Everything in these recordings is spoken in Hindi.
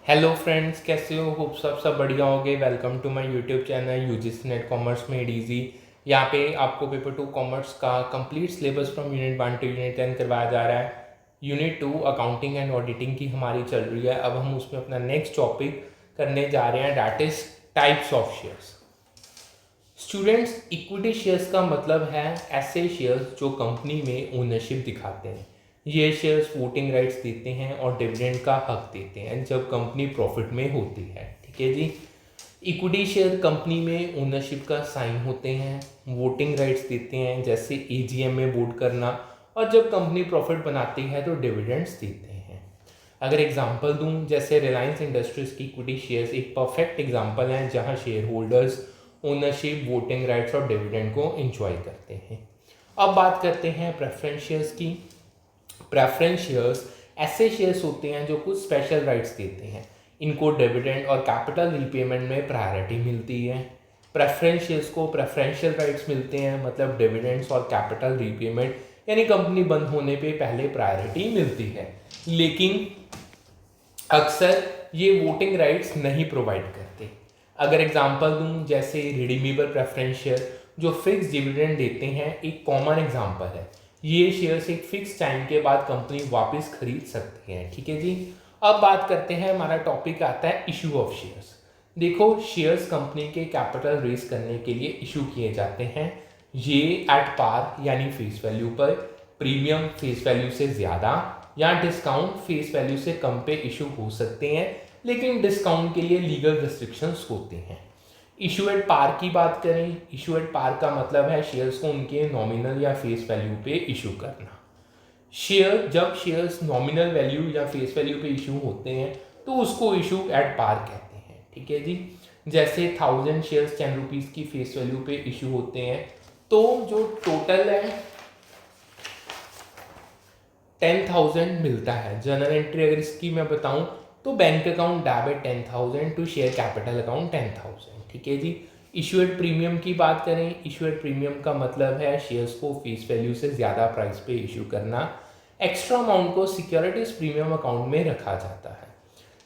हेलो फ्रेंड्स, कैसे हो? होप सब बढ़िया होगे। Welcome to my YouTube channel UGC NET commerce made easy. यहाँ पे आपको पेपर 2 कॉमर्स का complete syllabus from unit 1 to unit 10 करवाया जा रहा है। यूनिट 2 अकाउंटिंग एंड ऑडिटिंग की हमारी चल रही है। अब हम उसमें अपना नेक्स्ट टॉपिक करने जा रहे हैं, that is types of shares. Students, equity shares का मतलब है ऐसे शेयर्स जो कंपनी में ओनरशिप दिखाते हैं। ये शेयर्स वोटिंग राइट्स देते हैं और डिविडेंड का हक देते हैं जब कंपनी प्रॉफिट में होती है। ठीक है जी। इक्विटी शेयर कंपनी में ओनरशिप का साइन होते हैं, वोटिंग राइट्स देते हैं जैसे एजीएम में वोट करना, और जब कंपनी प्रॉफिट बनाती है तो डिविडेंड्स देते हैं। अगर एग्जांपल दूं, जैसे रिलायंस इंडस्ट्रीज की इक्विटी शेयर्स एक परफेक्ट एग्जांपल हैं जहां share holders ownership, voting rights और डिविडेंड को एंजॉय करते हैं। अब बात करते हैं प्रेफरेंस शेयर्स की। प्रेफरेंस शेयर्स ऐसे शेयर्स होते हैं जो कुछ स्पेशल राइट्स देते हैं। इनको डिविडेंड और कैपिटल रीपेमेंट में प्रायोरिटी मिलती है। प्रेफरेंस शेयर्स को प्रेफरेंशियल राइट्स मिलते हैं, मतलब डिविडेंड्स और कैपिटल रीपेमेंट, यानी कंपनी बंद होने पे पहले प्रायोरिटी मिलती है। लेकिन अक्सर ये वोटिंग राइट्स नहीं प्रोवाइड करते। अगर एग्जांपल दूं, जैसे रिडीमेबल प्रेफरेंस शेयर जो फिक्स डिविडेंड देते हैं, एक कॉमन एग्जांपल है। ये शेयर्स एक फिक्स टाइम के बाद कंपनी वापस खरीद सकती है। ठीक है जी। अब बात करते हैं, हमारा टॉपिक आता है इशू ऑफ शेयर्स। देखो, शेयर्स कंपनी के कैपिटल रेज करने के लिए इशू किए जाते हैं। ये एट पार यानी फेस वैल्यू पर, प्रीमियम फेस वैल्यू से ज़्यादा या डिस्काउंट फेस वैल्यू से कम पे इशू हो सकते हैं, लेकिन डिस्काउंट के लिए लीगल रिस्ट्रिक्शंस होते हैं। इशू एट पार की बात करें, इशू एट पार का मतलब है शेयर्स को उनके नॉमिनल या फेस वैल्यू पे इशू करना। जब शेयर्स नॉमिनल वैल्यू या फेस वैल्यू पे इशू होते हैं तो उसको इशू एट पार कहते हैं। ठीक है जी। जैसे 1000 शेयर्स 10 रुपीज़ की फेस वैल्यू पे इशू होते हैं, तो जो टोटल है 10,000 मिलता है। जर्नल एंट्री अगर इसकी मैं बताऊं तो bank account debit 10,000 to share capital account 10,000। ठीक है जी। इशूएड प्रीमियम की बात करें, इशूएड प्रीमियम का मतलब है शेयर्स को फेस वैल्यू से ज़्यादा प्राइस पे इशू करना। एक्स्ट्रा अमाउंट को सिक्योरिटीज प्रीमियम अकाउंट में रखा जाता है।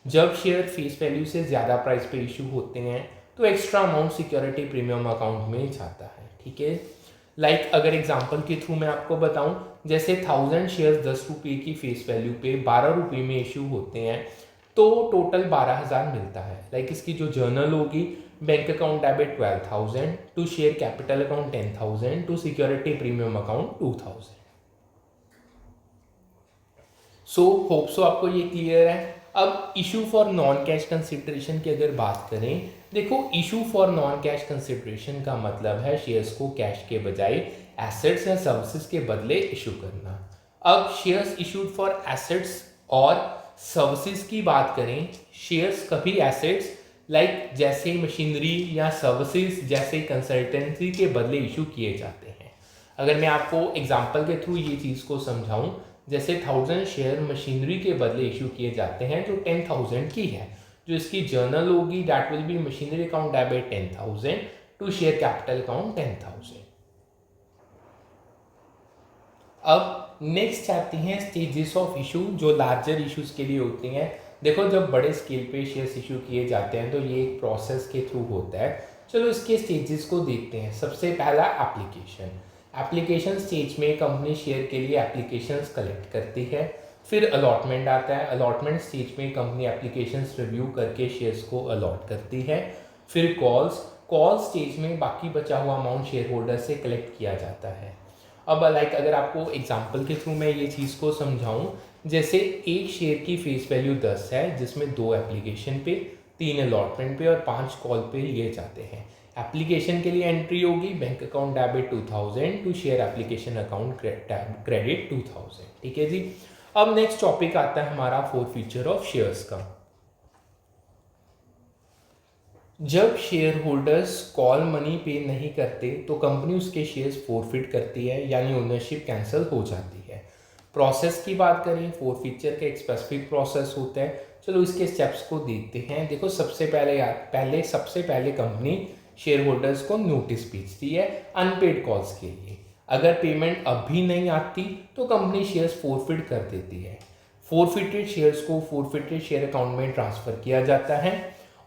जब शेयर फेस वैल्यू से ज़्यादा प्राइस पे इशू होते हैं तो extra amount security premium account में जाता है। ठीक है। अगर एग्जांपल के थ्रू मैं आपको बताऊं, जैसे 1000 शेयर्स 10 रुपये की फेस वैल्यू पे 12 रुपये में इशू होते हैं तो टोटल 12,000 मिलता है। इसकी जो जर्नल होगी, bank account debit 12,000 to share capital account 10,000 to security premium account 2,000। So hope so आपको ये क्लियर है। अब issue for non cash consideration की अगर बात करें, देखो, issue for non cash consideration का मतलब है शेयर्स को कैश के बजाय एसेट्स या सर्विसेज के बदले इशू करना। अब शेयर्स इशूड फॉर एसेट्स और सर्विसेज की बात करें, शेयर्स कभी एसेट्स जैसे मशीनरी या सर्विसेज जैसे कंसल्टेंसी के बदले इशू किए जाते हैं। अगर मैं आपको एग्जांपल के थ्रू ये चीज़ को समझाऊं, जैसे 1000 शेयर मशीनरी के बदले इशू किए जाते हैं जो 10,000 की है। जो इसकी जर्नल होगी, that will be machinery account debit 10,000 to share capital account 10,000। अब नेक्स्ट आती हैं स्टेजेस ऑफ इशू, जो लार्जर इश्यूज के लिए होती हैं। देखो, जब बड़े स्केल पे शेयर्स इशू किए जाते हैं तो ये एक प्रोसेस के थ्रू होता है। चलो इसके स्टेजेस को देखते हैं। सबसे पहला एप्लीकेशन। एप्लीकेशन स्टेज में कंपनी शेयर के लिए एप्लीकेशंस कलेक्ट करती है। फिर अलॉटमेंट आता है। अलॉटमेंट स्टेज में कंपनी एप्लीकेशंस रिव्यू करके शेयर्स को अलॉट करती है। फिर कॉल स्टेज में बाकी बचा हुआ अमाउंट शेयर होल्डर से कलेक्ट किया जाता है। अब अगर आपको एग्जांपल के थ्रू मैं ये चीज़ को समझाऊं, जैसे एक शेयर की फेस वैल्यू 10 है, जिसमें 2 एप्लीकेशन पे, 3 अलॉटमेंट पे और 5 कॉल पे लिए जाते हैं। एप्लीकेशन के लिए एंट्री होगी bank account debit 2000 to share application account credit 2000। ठीक है जी। अब नेक्स्ट टॉपिक आता है हमारा फीचर ऑफ शेयर्स का। जब शेयर होल्डर्स कॉल मनी पे नहीं करते तो कंपनी उसके शेयर्स फोरफिट करती है, यानी ओनरशिप कैंसिल हो जाती है। प्रोसेस की बात करें, फीचर का एक स्पेसिफिक प्रोसेस होता है। चलो इसके स्टेप्स को देखते हैं। देखो, सबसे पहले कंपनी शेयर होल्डर्स को नोटिस भेजती है अनपेड कॉल्स के लिए। अगर पेमेंट अब भी नहीं आती तो कंपनी शेयर्स फोरफिट कर देती है। फोरफिटेड शेयर्स को फोरफिटेड शेयर अकाउंट में ट्रांसफ़र किया जाता है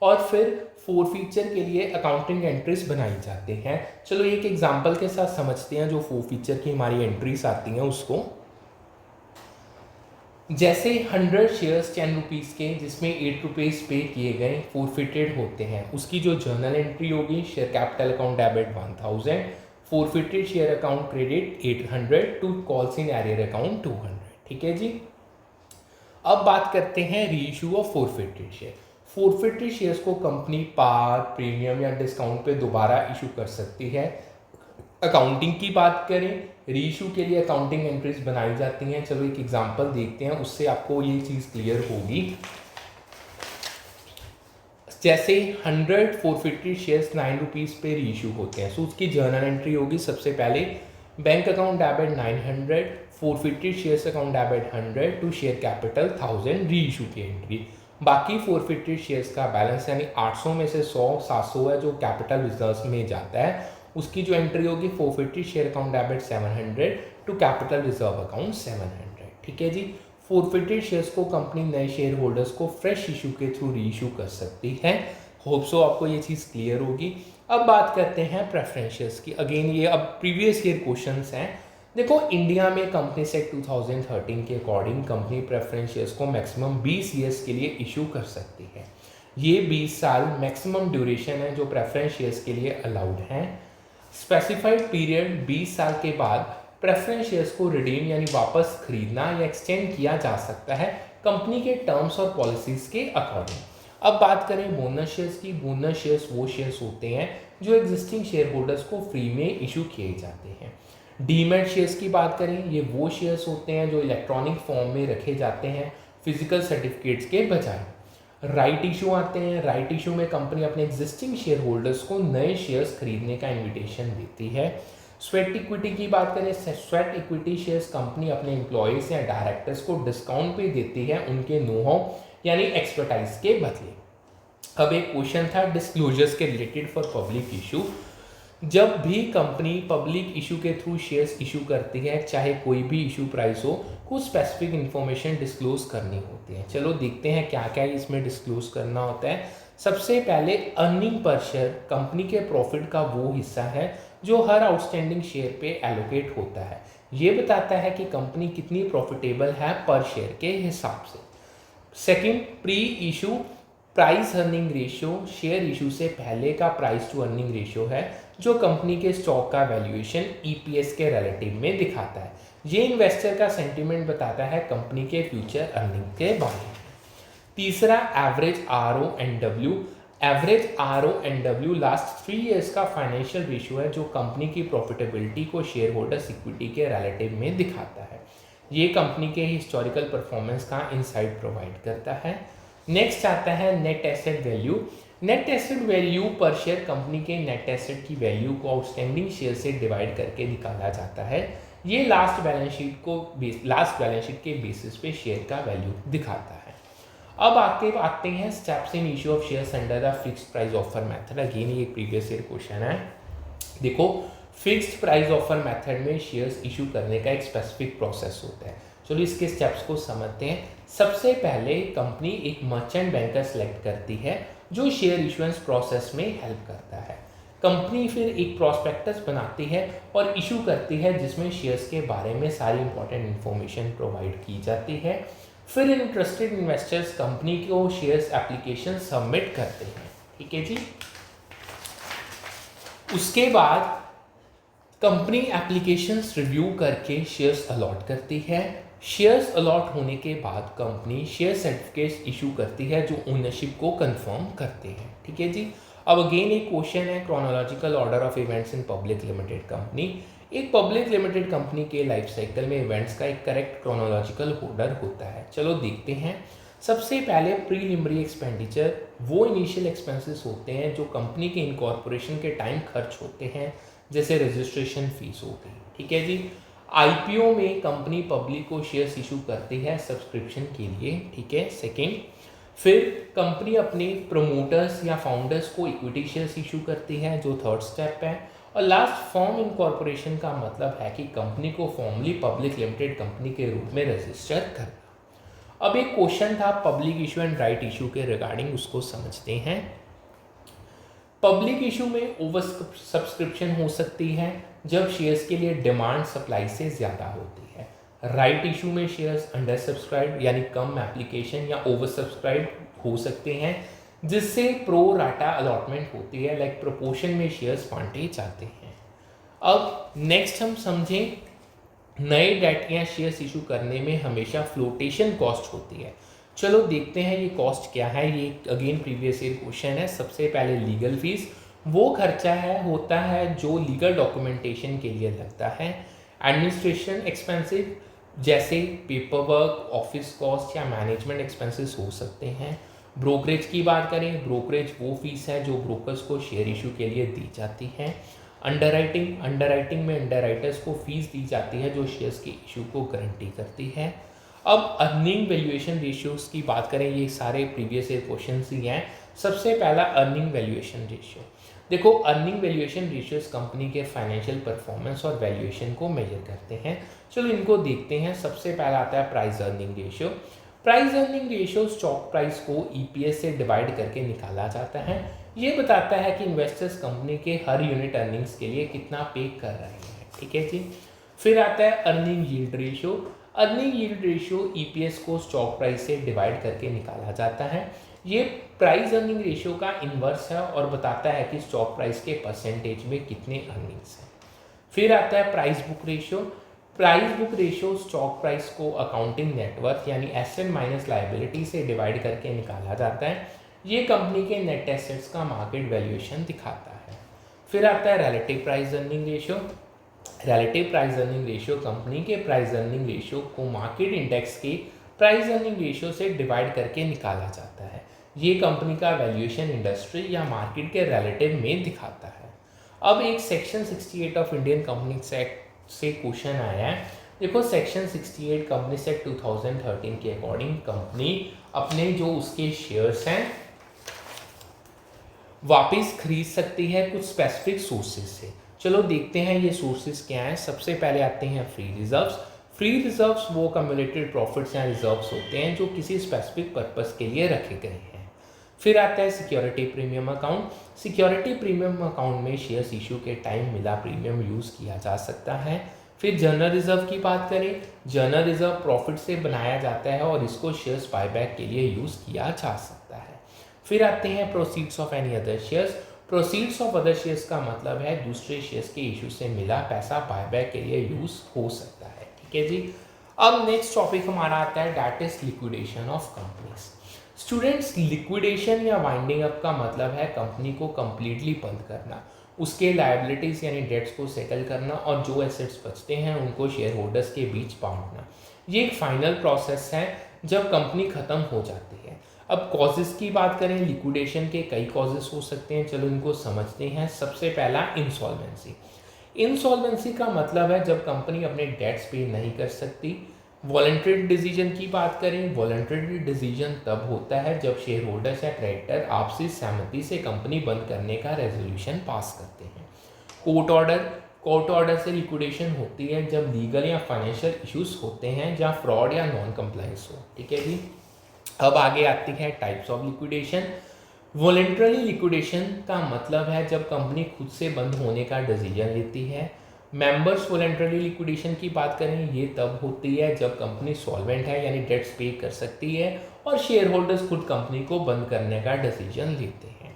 और फिर फोरफीचर के लिए अकाउंटिंग एंट्रीज बनाई जाते हैं। चलो एक एग्जांपल के साथ समझते हैं जो फोरफीचर की हमारी एंट्रीज आती हैं उसको। जैसे 100 शेयर्स 10 रुपीज़ के जिसमें 8 रुपीज़ पे किए गए फोरफिटेड होते हैं, उसकी जो जर्नल एंट्री होगी share capital account debit 1000, forfeited share account credit 800 to calls in arrear account 200। ठीक है जी। अब बात करते हैं reissue of forfeited share. Forfeited shares को कंपनी पार, प्रीमियम या डिस्काउंट पे दोबारा इशू कर सकती है। अकाउंटिंग की बात करें, री इशू के लिए अकाउंटिंग एंट्रीज बनाई जाती हैं। चलो एक एग्जांपल देखते हैं, उससे आपको ये चीज़ क्लियर होगी। जैसे 100 फोरफिटेड शेयर्स 9 रुपीज़ पे री इशू होते हैं, सो उसकी जर्नल एंट्री होगी सबसे पहले bank account debit 900, forfeited shares account debit 100 to share capital 1000 री इशू की एंट्री। बाकी फोरफिटेड शेयर्स का बैलेंस यानी 800 में से 100 है जो कैपिटल रिजर्व में जाता है, उसकी जो एंट्री होगी forfeited share account debit 700 to capital reserve account 700। ठीक है जी। फोरफिटेड शेयर्स को कंपनी नए शेयर होल्डर्स को फ्रेश इशू के थ्रू री इशू कर सकती है। होप सो आपको ये चीज़ क्लियर होगी। अब बात करते हैं प्रेफरेंस शेयर्स की। अगेन ये अब प्रीवियस ईयर क्वेश्चंस हैं। देखो इंडिया में कंपनी सेक्ट 2013 के अकॉर्डिंग कंपनी प्रेफरेंस शेयर्स को मैक्सिमम 20 ईयर्स के लिए इशू कर सकती है। ये 20 साल मैक्सिमम ड्यूरेशन है जो प्रेफरेंस शेयर्स के लिए अलाउड हैं। स्पेसिफाइड पीरियड 20 साल के बाद प्रेफरेंस शेयर्स को रिडीम यानी वापस खरीदना या एक्सटेंड किया जा सकता है कंपनी के टर्म्स और पॉलिसीज़ के अकॉर्डिंग। अब बात करें बोनस शेयर्स की। बोनस शेयर्स वो शेयर्स होते हैं जो एग्जिस्टिंग शेयर होल्डर्स को फ्री में इशू किए जाते हैं। डीमैट शेयर्स की बात करें, ये वो शेयर्स होते हैं जो इलेक्ट्रॉनिक फॉर्म में रखे जाते हैं फिजिकल सर्टिफिकेट्स के बजाय। राइट इशू आते हैं। राइट इशू में कंपनी अपने एग्जिस्टिंग शेयर होल्डर्स को नए शेयर्स खरीदने का इन्विटेशन देती है। स्वेट इक्विटी की बात करें, स्वेट इक्विटी शेयर्स कंपनी अपने एम्प्लॉयज़ या डायरेक्टर्स को डिस्काउंट पे देती है उनके नो हाउ यानी एक्सपर्टाइज के बदले। अब एक क्वेश्चन था डिस्क्लोजर्स के रिलेटेड फॉर पब्लिक इशू। जब भी कंपनी पब्लिक इशू के थ्रू शेयर्स इशू करती है, चाहे कोई भी इशू प्राइस हो, कुछ स्पेसिफिक इन्फॉर्मेशन डिस्क्लोज करनी होती है। चलो देखते हैं क्या क्या इसमें डिस्क्लोज करना होता है। सबसे पहले अर्निंग पर शेयर कंपनी के प्रॉफिट का वो हिस्सा है जो हर आउटस्टैंडिंग शेयर पे एलोकेट होता है। ये बताता है कि कंपनी कितनी प्रॉफिटेबल है पर शेयर के हिसाब से। Second, pre issue price earning ratio share issue से पहले का प्राइस टू अर्निंग रेशियो है जो कंपनी के स्टॉक का वैल्यूएशन ईपीएस के रिलेटिव में दिखाता है। ये इन्वेस्टर का सेंटीमेंट बताता है कंपनी के फ्यूचर अर्निंग के बारे में। तीसरा, average RONW। Average RONW last 3 years का फाइनेंशियल रेशियो है जो कंपनी की प्रॉफिटेबिलिटी को शेयर होल्डर्स इक्विटी के रिलेटिव में दिखाता है। ये कंपनी के हिस्टोरिकल परफॉर्मेंस का इंसाइट प्रोवाइड करता है। नेक्स्ट आता है net asset value. Net asset value पर शेयर कंपनी के नेट एसेट की वैल्यू को आउटस्टैंडिंग शेयर से डिवाइड करके निकाला जाता है। ये लास्ट बैलेंस शीट के बेसिस पे शेयर का वैल्यू दिखाता है। अब आते हैं steps in issue of shares under the fixed price offer method. Again ये प्रीवियस ईयर क्वेश्चन है। देखो फिक्स्ड प्राइस ऑफर मेथड में शेयर्स इशू करने का एक स्पेसिफिक प्रोसेस होता है। चलो इसके स्टेप्स को समझते हैं। सबसे पहले कंपनी एक मर्चेंट बैंकर सेलेक्ट करती है जो शेयर इशुएंस प्रोसेस में हेल्प करता है। कंपनी फिर एक प्रोस्पेक्टस बनाती है और इशू करती है जिसमें शेयर्स के बारे में सारी इंपॉर्टेंट इन्फॉर्मेशन प्रोवाइड की जाती है। फिर इंटरेस्टेड इन्वेस्टर्स कंपनी को शेयर्स एप्लीकेशन सबमिट करते हैं। ठीक है जी। उसके बाद कंपनी एप्लीकेशंस रिव्यू करके शेयर्स अलॉट करती है। शेयर्स अलॉट होने के बाद कंपनी शेयर सर्टिफिकेट्स इशू करती है जो ओनरशिप को कंफर्म करते हैं। ठीक है जी। अब अगेन एक क्वेश्चन है chronological order of events in public limited company. एक पब्लिक लिमिटेड कंपनी के लाइफ साइकिल में इवेंट्स का एक करेक्ट क्रोनोलॉजिकल ऑर्डर होता है। चलो देखते हैं। सबसे पहले प्रीलिमिनरी एक्सपेंडिचर वो इनिशियल एक्सपेंसेस होते हैं जो कंपनी के इनकॉर्पोरेशन के टाइम खर्च होते हैं, जैसे रजिस्ट्रेशन फीस हो गई। ठीक है जी। आईपीओ में कंपनी पब्लिक को शेयर्स इशू करती है सब्सक्रिप्शन के लिए। ठीक है। सेकेंड, फिर कंपनी अपने प्रमोटर्स या फाउंडर्स को इक्विटी शेयर्स इशू करती है जो थर्ड स्टेप है। और लास्ट, फॉर्म इनकॉर्पोरेशन का मतलब है कि कंपनी को फॉर्मली पब्लिक लिमिटेड कंपनी के रूप में रजिस्टर करना। अब एक क्वेश्चन था public issue and right issue के रिगार्डिंग, उसको समझते हैं। पब्लिक इशू में ओवर सब्सक्रिप्शन हो सकती है जब शेयर्स के लिए डिमांड सप्लाई से ज़्यादा होती है। राइट इशू में शेयर्स अंडर सब्सक्राइब यानी कम एप्लीकेशन या ओवर सब्सक्राइब हो सकते हैं, जिससे प्रो राटा अलॉटमेंट होती है, लाइक प्रोपोर्शन में शेयर्स बांटे जाते हैं। अब नेक्स्ट हम समझें, नए डेट या शेयर्स इशू करने में हमेशा फ्लोटेशन कॉस्ट होती है। चलो देखते हैं ये कॉस्ट क्या है। ये अगेन प्रीवियस ईयर क्वेश्चन है। सबसे पहले लीगल फीस, वो खर्चा होता है जो लीगल डॉक्यूमेंटेशन के लिए लगता है। एडमिनिस्ट्रेशन एक्सपेंसिव जैसे पेपर वर्क, ऑफिस कॉस्ट या मैनेजमेंट एक्सपेंसेस हो सकते हैं। ब्रोकरेज की बात करें, ब्रोकरेज वो फीस है जो ब्रोकर्स को शेयर इशू के लिए दी जाती है। अंडरराइटिंग में अंडरराइटर्स को फीस दी जाती है जो शेयर्स के इशू को गारंटी करती है। अब अर्निंग वैल्यूएशन रेशियोज की बात करें, ये सारे प्रीवियस ईयर क्वेश्चंस ही हैं। सबसे पहला अर्निंग वैल्यूएशन रेशियो। देखो, अर्निंग वैल्यूएशन रेशियोज कंपनी के फाइनेंशियल परफॉर्मेंस और वैल्यूएशन को मेजर करते हैं। चलो इनको देखते हैं। सबसे पहला आता है price earning ratio. Price earning ratio stock price को ईपीएस से डिवाइड करके निकाला जाता है। ये बताता है कि इन्वेस्टर्स कंपनी के हर यूनिट अर्निंग्स के लिए कितना पे कर रहे हैं। ठीक है जी। फिर आता है earning yield ratio. Earning yield ratio EPS को स्टॉक प्राइस से डिवाइड करके निकाला जाता है। ये प्राइस अर्निंग रेशियो का इन्वर्स है और बताता है कि स्टॉक प्राइस के परसेंटेज में कितने अर्निंग्स हैं। फिर आता है price book ratio. Price book ratio stock price को अकाउंटिंग नेटवर्थ यानी एसेट माइनस लायबिलिटी से डिवाइड करके निकाला जाता है। ये कंपनी के नेट एसेट्स का मार्केट वैल्यूएशन दिखाता है। फिर आता है relative price earning ratio. Relative price earning ratio company के प्राइस अर्निंग रेशियो को मार्केट इंडेक्स के प्राइस अर्निंग रेशियो से डिवाइड करके निकाला जाता है। ये कंपनी का वैल्यूएशन इंडस्ट्री या मार्केट के रिलेटिव में दिखाता है। अब एक section 68 of Indian companies act से क्वेश्चन आया है। देखो, सेक्शन 68 कंपनीज एक्ट 2013 के अकॉर्डिंग कंपनी अपने जो उसके शेयर्स हैं वापस खरीद सकती है कुछ स्पेसिफिक सोर्सेज से। चलो देखते हैं ये सोर्सेज क्या हैं। सबसे पहले आते हैं फ्री रिजर्व्स। फ्री रिजर्व्स वो कम्युलेटेड प्रॉफिट्स या रिजर्व्स होते हैं जो किसी स्पेसिफिक पर्पस के लिए रखे गए हैं। फिर आता है security premium account. Security premium account में शेयर्स इशू के टाइम मिला प्रीमियम यूज़ किया जा सकता है। फिर जनरल रिजर्व की बात करें, जनरल रिजर्व प्रॉफिट से बनाया जाता है और इसको शेयर्स बायबैक के लिए यूज़ किया जा सकता है। फिर आते हैं proceeds of any other shares. Proceeds of other shares का मतलब है दूसरे शेयर्स के इशू से मिला पैसा बायबैक के लिए यूज़ हो सकता है। ठीक है जी। अब नेक्स्ट टॉपिक हमारा आता है that is liquidation of companies. Students, liquidation या वाइंडिंग अप का मतलब है कंपनी को कंप्लीटली बंद करना, उसके लायबिलिटीज़ यानी डेट्स को सेटल करना और जो एसेट्स बचते हैं उनको शेयर होल्डर्स के बीच बांटना। ये एक फाइनल प्रोसेस है जब कंपनी ख़त्म हो जाती है। अब कॉजेज़ की बात करें, लिक्विडेशन के कई कॉजेज़ हो सकते हैं। चलो इनको समझते हैं। सबसे पहला इंसॉल्वेंसी। इंसॉल्वेंसी का मतलब है जब कंपनी अपने डेट्स पे नहीं कर सकती। वॉलंटरी डिसीजन की बात करें, वॉलंटरी डिसीजन तब होता है जब शेयर होल्डर्स या क्रेडिटर आपसी सहमति से कंपनी बंद करने का रेजोल्यूशन पास करते हैं। कोर्ट ऑर्डर से लिक्विडेशन होती है जब लीगल या फाइनेंशियल इश्यूज होते हैं जहाँ फ्रॉड या नॉन कंप्लायंस हो। ठीक है जी। अब आगे आती है types of liquidation. Voluntary liquidation का मतलब है जब कंपनी खुद से बंद होने का डिसीजन लेती है। मेंबर्स वॉलंटरी लिक्विडेशन की बात करें, ये तब होती है जब कंपनी सॉल्वेंट है यानी डेट्स पे कर सकती है और शेयर होल्डर्स खुद कंपनी को बंद करने का डिसीजन लेते हैं।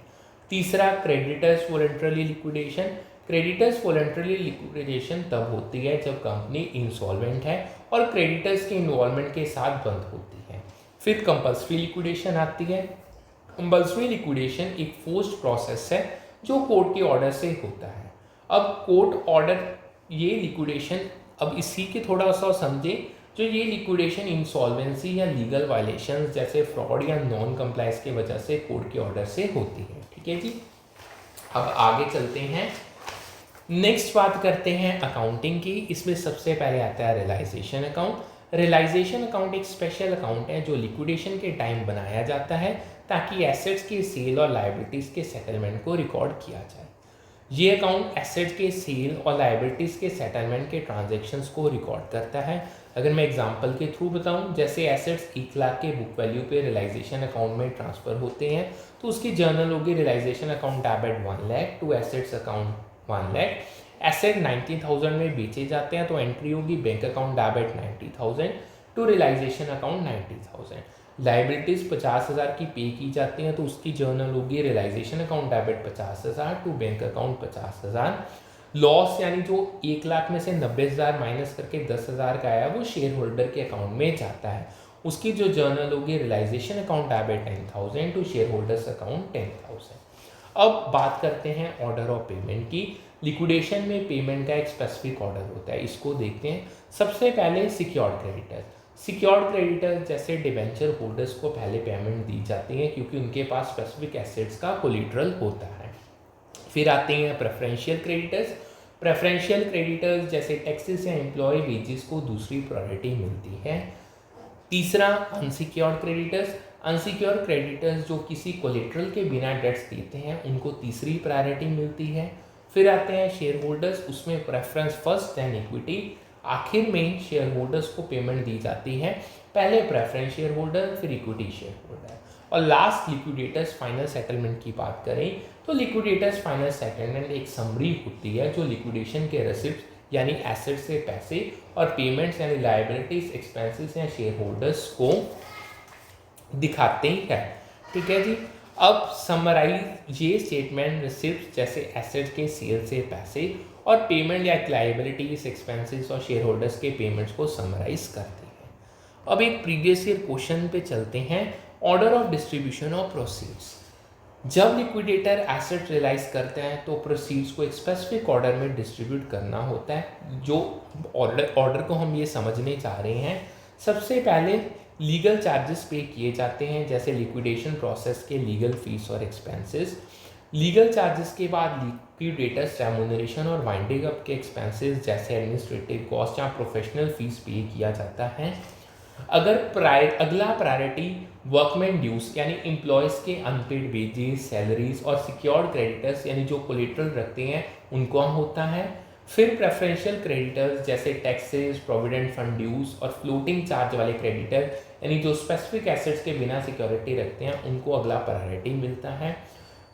तीसरा, creditors voluntary liquidation. Creditors voluntary liquidation तब होती है जब कंपनी इंसॉल्वेंट है और क्रेडिटर्स के इन्वॉल्वमेंट के साथ बंद होती है। फिर कंपल्सरी लिक्विडेशन आती है। कंपल्सरी लिक्विडेशन एक फोर्स्ड प्रोसेस है जो कोर्ट के ऑर्डर से होता है। अब कोर्ट ऑर्डर ये लिक्विडेशन, अब इसी के थोड़ा सा समझे, जो ये लिक्विडेशन इंसॉल्वेंसी या लीगल वायलेशंस जैसे फ्रॉड या नॉन कंप्लायंस की वजह से कोर्ट के ऑर्डर से होती है। ठीक है जी। अब आगे चलते हैं, नेक्स्ट बात करते हैं अकाउंटिंग की। इसमें सबसे पहले आता है रियलाइजेशन अकाउंट। रियलाइजेशन अकाउंट एक स्पेशल अकाउंट है जो लिक्विडेशन के टाइम बनाया जाता है ताकि एसेट्स के सेल और लायबिलिटीज़ के सेटलमेंट को रिकॉर्ड किया जाए। ये अकाउंट एसेट्स के सेल और लायबिलिटीज़ के सेटलमेंट के ट्रांजैक्शंस को रिकॉर्ड करता है। अगर मैं एग्जांपल के थ्रू बताऊं, जैसे एसेट्स 1 लाख के बुक वैल्यू पे रियलाइजेशन अकाउंट में ट्रांसफ़र होते हैं तो उसकी जर्नल होगी realisation account debit 1 lakh to assets account 1 lakh. Asset 90,000 में बेचे जाते हैं तो एंट्री होगी bank account debit 90,000 to realisation account 90,000। Liabilities 50,000 की पे की जाती हैं तो उसकी जर्नल होगी realisation account debit 50,000 to bank account 50,000। Loss यानी जो 1 लाख में से 90,000 माइनस करके 10,000 का आया वो शेयर होल्डर के अकाउंट में जाता है, उसकी जो जर्नल होगी realisation account debit 10,000 to shareholders account 10,000। अब बात करते हैं ऑर्डर ऑफ पेमेंट की। लिक्विडेशन में पेमेंट का एक स्पेसिफिक ऑर्डर होता है, इसको देखते हैं। सबसे पहले सिक्योर्ड क्रेडिटर्स। सिक्योर्ड क्रेडिटर्स जैसे डिबेंचर होल्डर्स को पहले पेमेंट दी जाती है क्योंकि उनके पास स्पेसिफिक एसेट्स का कोलिटरल होता है। फिर आते हैं प्रेफरेंशियल क्रेडिटर्स। प्रेफरेंशियल क्रेडिटर्स जैसे टैक्सेस या एम्प्लॉय वेजेस को दूसरी प्रायोरिटी मिलती है। तीसरा अनसिक्योर्ड क्रेडिटर्स। अनसिक्योर्ड क्रेडिटर्स जो किसी कोलेट्रल के बिना डेट्स देते हैं उनको तीसरी प्रायोरिटी मिलती है। फिर आते हैं शेयर होल्डर्स, उसमें प्रेफरेंस फर्स्ट दैन इक्विटी। आखिर में शेयर होल्डर्स को पेमेंट दी जाती है, पहले प्रेफरेंस शेयर होल्डर फिर इक्विटी शेयर होल्डर। और लास्ट लिक्विडेटर्स फाइनल सेटलमेंट की बात करें तो लिक्विडेटर्स फाइनल सेटलमेंट एक समरी होती है जो लिक्विडेशन के रिसिप्ट यानी एसेट से पैसे और पेमेंट्स यानी लायबिलिटीज एक्सपेंसेस या शेयर होल्डर्स को दिखाते हैं। ठीक है जी। अब समराइज ये स्टेटमेंट रिसिप्ट जैसे एसेट के सेल से पैसे और पेमेंट या लायबिलिटीज एक्सपेंसेस और शेयर होल्डर्स के पेमेंट्स को समराइज करती है। अब एक प्रीवियस ईयर क्वेश्चन पे चलते हैं। Order of distribution of proceeds. जब लिक्विडेटर एसेट रियलाइज करते हैं तो प्रोसीड्स को एक स्पेसिफिक ऑर्डर में डिस्ट्रीब्यूट करना होता है। जो ऑर्डर को हम ये समझने चाह रहे हैं, सबसे पहले लीगल चार्जेस पे किए जाते हैं जैसे लिक्विडेशन प्रोसेस के लीगल फीस और एक्सपेंसेस। लीगल चार्जेस के बाद लिक्विडेटर्स रेम्यूनरेशन और वाइंडिंग अप के एक्सपेंसेस जैसे एडमिनिस्ट्रेटिव कॉस्ट या प्रोफेशनल फीस पे किया जाता है। अगर अगला प्रायोरिटी वर्कमैन ड्यूज यानी एम्प्लॉयज़ के अनपेड वेजेस, सैलरीज और सिक्योर्ड क्रेडिटर्स यानी जो कोलेट्रल रखते हैं उनको होता है। फिर प्रेफरेंशियल क्रेडिटर्स जैसे टैक्सेस, प्रोविडेंट फंड ड्यूज और फ्लोटिंग चार्ज वाले क्रेडिटर यानी जो स्पेसिफिक एसेट्स के बिना सिक्योरिटी रखते हैं उनको अगला प्रायोरिटी मिलता है।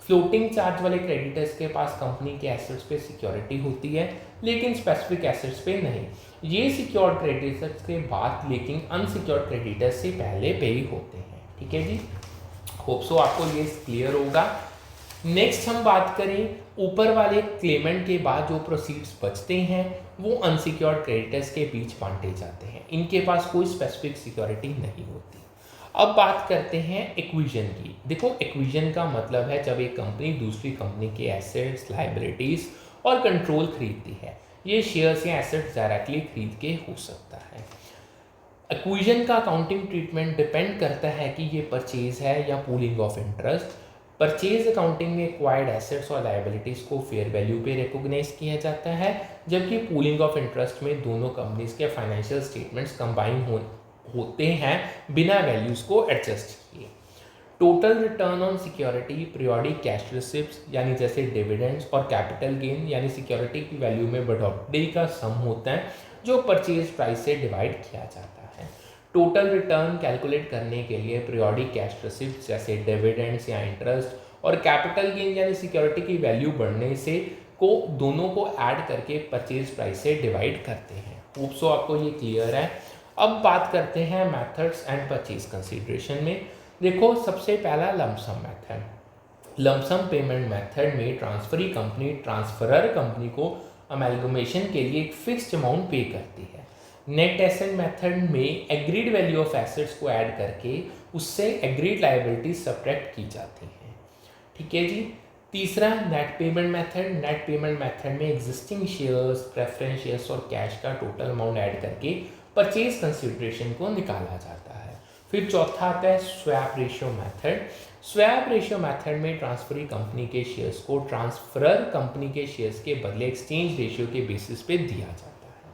फ्लोटिंग चार्ज वाले क्रेडिटर्स के पास कंपनी के एसेट्स पे सिक्योरिटी होती है लेकिन स्पेसिफिक एसेट्स पे नहीं। ये सिक्योर्ड क्रेडिटर्स के बाद लेकिन अनसिक्योर्ड क्रेडिटर्स से पहले पे ही होते हैं। ठीक है जी। होप सो आपको ये क्लियर होगा। नेक्स्ट हम बात करें, ऊपर वाले क्लेमेंट के बाद जो प्रोसीड्स बचते हैं वो अनसिक्योर्ड क्रेडिटर्स के बीच बांटे जाते हैं, इनके पास कोई स्पेसिफिक सिक्योरिटी नहीं होती। अब बात करते हैं एक्विजन की। देखो, एक्विजन का मतलब है जब एक कंपनी दूसरी कंपनी के एसेट्स, लायबिलिटीज और कंट्रोल खरीदती है। ये शेयर्स या एसेट्स डायरेक्टली खरीद के हो सकता है। एक्विजन का अकाउंटिंग ट्रीटमेंट डिपेंड करता है कि ये परचेज है या pooling of interest. Purchase accounting में एक्वायर्ड एसेट्स और लायबिलिटीज को फेयर वैल्यू पे रिकॉग्नाइज किया जाता है, जबकि पूलिंग ऑफ इंटरेस्ट में दोनों कंपनीज के फाइनेंशियल स्टेटमेंट्स कंबाइन होते हैं बिना वैल्यूज को एडजस्ट किए। Total return on security periodic cash receipts यानी जैसे डिविडेंड्स और कैपिटल गेन यानी सिक्योरिटी की वैल्यू में बढ़ोतरी का सम होता है जो परचेज प्राइस से डिवाइड किया जाता है। टोटल रिटर्न कैलकुलेट करने के लिए पीरियोडिक कैश रिसिप्ट्स जैसे डिविडेंड्स या इंटरेस्ट और कैपिटल गेन यानी सिक्योरिटी की वैल्यू बढ़ने से दोनों को ऐड करके परचेज प्राइस से डिवाइड करते हैं। होप सो आपको ये क्लियर है। अब बात करते हैं मेथड्स एंड परचेज कंसीडरेशन में। देखो, सबसे पहला lump sum method. Lump sum payment method में ट्रांसफरर कंपनी को अमेलगमेशन के लिए एक फिक्स्ड अमाउंट पे करती है। नेट एसेट मेथड में एग्रीड वैल्यू ऑफ एसेट्स को ऐड करके उससे एग्रीड लायबिलिटीज सब्ट्रैक्ट की जाती हैं। ठीक है जी। तीसरा net payment method. Net payment method में एग्जिस्टिंग शेयर्स, प्रेफरेंस शेयर्स और कैश का टोटल अमाउंट ऐड करके परचेज कंसिडरेशन को निकाला जाता है। फिर चौथा आता है swap ratio method. Swap ratio method में ट्रांसफरी कंपनी के शेयर्स को ट्रांसफरर कंपनी के शेयर्स के बदले एक्सचेंज रेशियो के बेसिस पे दिया जाता है।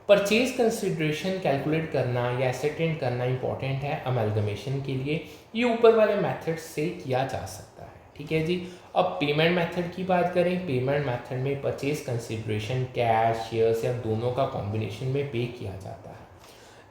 परचेज कंसिडरेशन कैलकुलेट करना या एसेटेंड करना इंपॉर्टेंट है अमेलगमेशन के लिए। ये ऊपर वाले मेथड से किया जा सकता है। ठीक है जी। अब पेमेंट मेथड की बात करें। पेमेंट मेथड में परचेज कंसिडरेशन कैश, शेयर्स या दोनों का कॉम्बिनेशन में पे किया जाता है।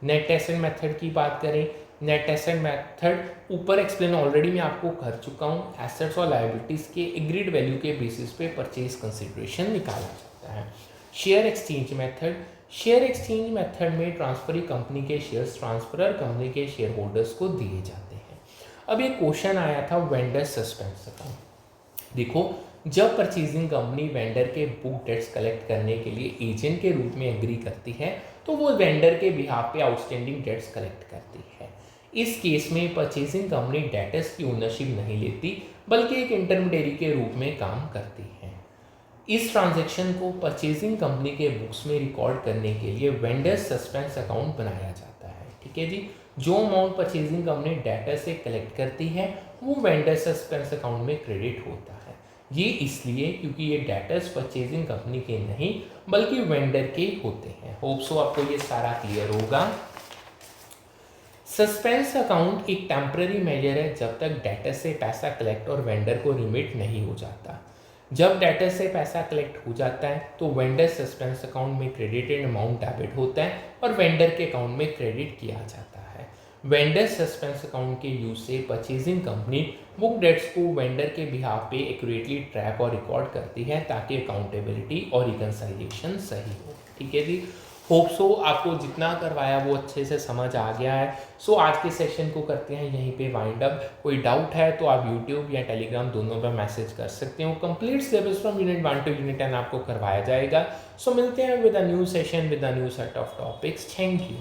नेट एसेट मेथड की बात करें, नेट एसेट मेथड ऊपर एक्सप्लेन ऑलरेडी मैं आपको कर चुका हूँ। एसेट्स और लायबिलिटीज़ के एग्रीड वैल्यू के बेसिस पे परचेज कंसिडरेशन निकाला जाता है। Share exchange method, share exchange method में ट्रांसफरी कंपनी के शेयर्स ट्रांसफरर कंपनी के शेयर होल्डर्स को दिए जाते हैं। अब ये क्वेश्चन आया था वेंडर सस्पेंस अकाउंट। देखो, जब परचेजिंग कंपनी वेंडर के बुक डेट्स कलेक्ट करने के लिए एजेंट के रूप में एग्री करती है तो वो वेंडर के बिहाफ पे आउटस्टैंडिंग डेट्स कलेक्ट करती है। इस केस में परचेजिंग कंपनी डेटर्स की ओनरशिप नहीं लेती बल्कि एक इंटरमीडियरी के रूप में काम करती है। इस ट्रांजैक्शन को परचेजिंग कंपनी के बुक्स में रिकॉर्ड करने के लिए वेंडर सस्पेंस अकाउंट बनाया जाता है। ठीक है जी, जो अमाउंट परचेजिंग कंपनी डेटर से कलेक्ट करती है वो वेंडर सस्पेंस अकाउंट में क्रेडिट होता है। ये इसलिए क्योंकि ये डेटर्स परचेजिंग कंपनी के नहीं बल्कि वेंडर के होते हैं। होप सो आपको ये सारा क्लियर होगा। सस्पेंस अकाउंट एक टेम्पररी मेजर है जब तक डेटर से पैसा कलेक्ट और वेंडर को रिमिट नहीं हो जाता। जब डेटर से पैसा कलेक्ट हो जाता है तो वेंडर सस्पेंस अकाउंट में क्रेडिटेड अमाउंट डेबिट होता है और वेंडर के अकाउंट में क्रेडिट किया जाता है। वेंडर सस्पेंस अकाउंट के यूज से परचेजिंग कंपनी बुक डेट्स को वेंडर के बिहाफ पे एक्यूरेटली ट्रैक और रिकॉर्ड करती है ताकि अकाउंटेबिलिटी और रिकंसिलिएशन सही हो। ठीक है जी, होप सो आपको जितना करवाया वो अच्छे से समझ आ गया है। सो आज के सेशन को करते हैं यहीं पे वाइंड अप। कोई डाउट है तो आप यूट्यूब या टेलीग्राम दोनों पर मैसेज कर सकते हो। Complete syllabus from unit 1 to unit 10 आपको करवाया जाएगा। सो मिलते हैं with a new session with a new set of topics. Thank you.